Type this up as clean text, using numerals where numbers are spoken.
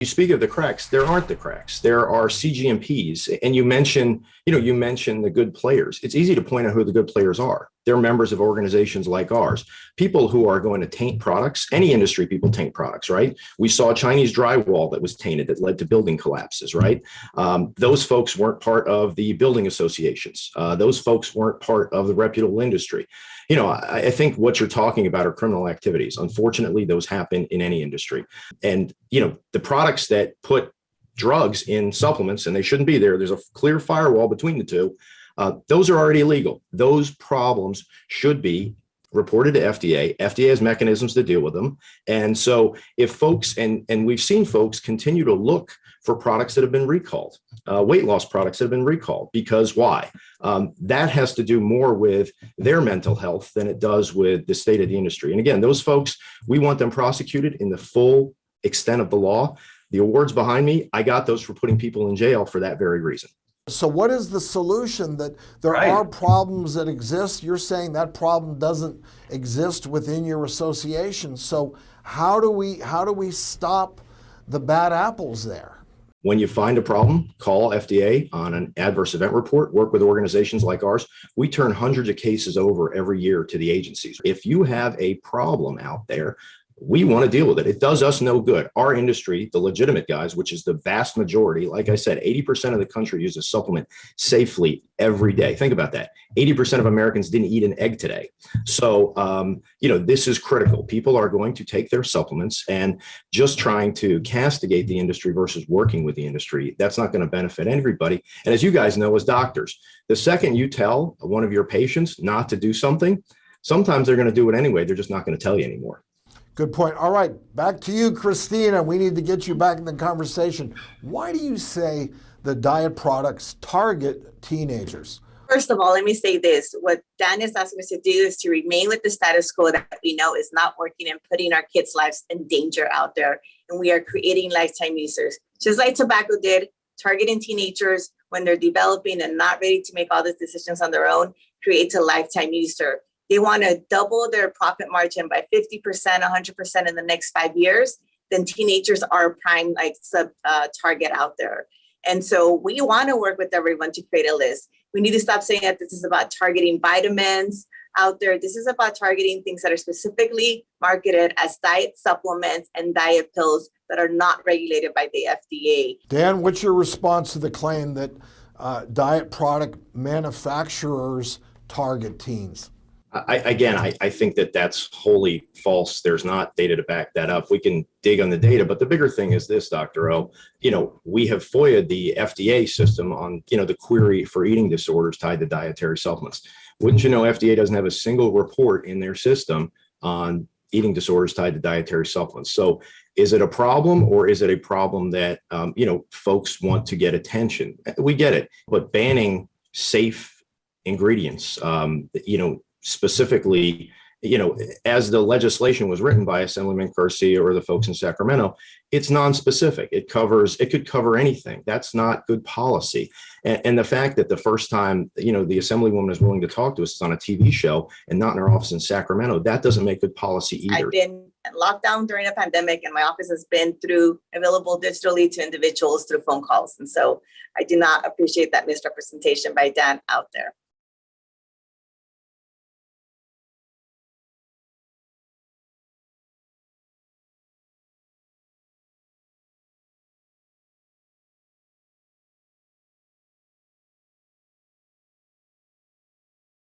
You speak of the cracks. There aren't the cracks. There are CGMPs, and you mentioned the good players. It's easy to point out who the good players are. They're members of organizations like ours. People who are going to taint products. Any industry, people taint products, right? We saw Chinese drywall that was tainted that led to building collapses, right? Those folks weren't part of the building associations. Those folks weren't part of the reputable industry. I think what you're talking about are criminal activities. Unfortunately, those happen in any industry. And, the products that put drugs in supplements, and they shouldn't be there, there's a clear firewall between the two. Those are already illegal. Those problems should be reported to FDA. FDA has mechanisms to deal with them. And so if folks, and we've seen folks continue to look for products that have been recalled, weight loss products that have been recalled, because why? That has to do more with their mental health than it does with the state of the industry. And again, those folks, we want them prosecuted in the full extent of the law. The awards behind me, I got those for putting people in jail for that very reason. So what is the solution? That there are problems that exist. You're saying that problem doesn't exist within your association. So how do we stop the bad apples there? When you find a problem, call FDA on an adverse event report, work with organizations like ours. We turn hundreds of cases over every year to the agencies. If you have a problem out there, we want to deal with it. It does us no good. Our industry, the legitimate guys, which is the vast majority, like I said, 80% of the country uses supplement safely every day. Think about that. 80% of Americans didn't eat an egg today. So, this is critical. People are going to take their supplements, and just trying to castigate the industry versus working with the industry, that's not going to benefit everybody. And as you guys know, as doctors, the second you tell one of your patients not to do something, sometimes they're going to do it anyway. They're just not going to tell you anymore. Good point. All right, back to you, Cristina. We need to get you back in the conversation. Why do you say the diet products target teenagers? First of all, let me say this. What Dan is asking us to do is to remain with the status quo that we know is not working and putting our kids' lives in danger out there. And we are creating lifetime users. Just like tobacco did, targeting teenagers when they're developing and not ready to make all these decisions on their own, creates a lifetime user. They want to double their profit margin by 50%, 100% in the next 5 years. Then teenagers are a prime target out there. And so we want to work with everyone to create a list. We need to stop saying that this is about targeting vitamins out there. This is about targeting things that are specifically marketed as diet supplements and diet pills that are not regulated by the FDA. Dan, what's your response to the claim that diet product manufacturers target teens? I think that that's wholly false. There's not data to back that up. We can dig on the data, but the bigger thing is this, Dr. O. We have FOIA'd the FDA system on, the query for eating disorders tied to dietary supplements. Wouldn't you know, FDA doesn't have a single report in their system on eating disorders tied to dietary supplements. So is it a problem, or is it a problem that, folks want to get attention? We get it, but banning safe ingredients, specifically, as the legislation was written by Assemblyman Garcia or the folks in Sacramento, it's non-specific. It could cover anything. That's not good policy. And the fact that the first time, the Assemblywoman is willing to talk to us is on a TV show and not in her office in Sacramento, that doesn't make good policy either. I've been locked down during a pandemic, and my office has been available digitally to individuals through phone calls. And so I do not appreciate that misrepresentation by Dan out there.